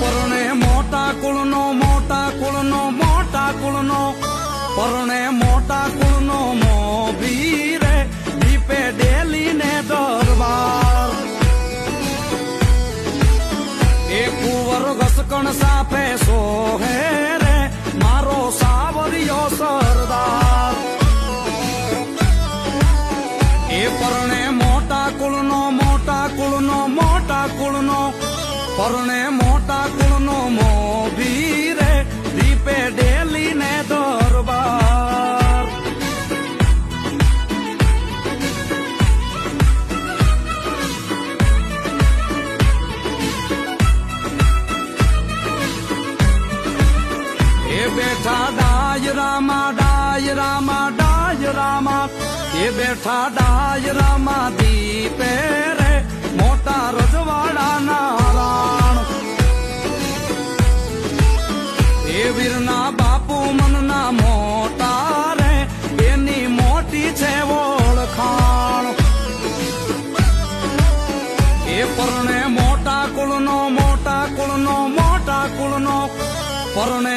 પરણે મોટા કુળનો પરણે મોટા કુળનો મોભી રે દીપે ડેલી ને દરબાર એ કુંવર ઘસકણ સાપે સોહે રે મારો સાવરિયો સરદાર એ પરણે મોટા કુળનો પરણે મોટા કુળનો મોભી રે દીપે ડેલી ને દરબાર એ બેઠા ડાયરામાં એ બેઠા ડાયરામાં દીપે રે મોટા રજવાડાના રાણ એ વીરના બાપુ મનના મોટા રે એની મોટી છે ઓળખાણ એ પરણે મોટા કુળનો પરણે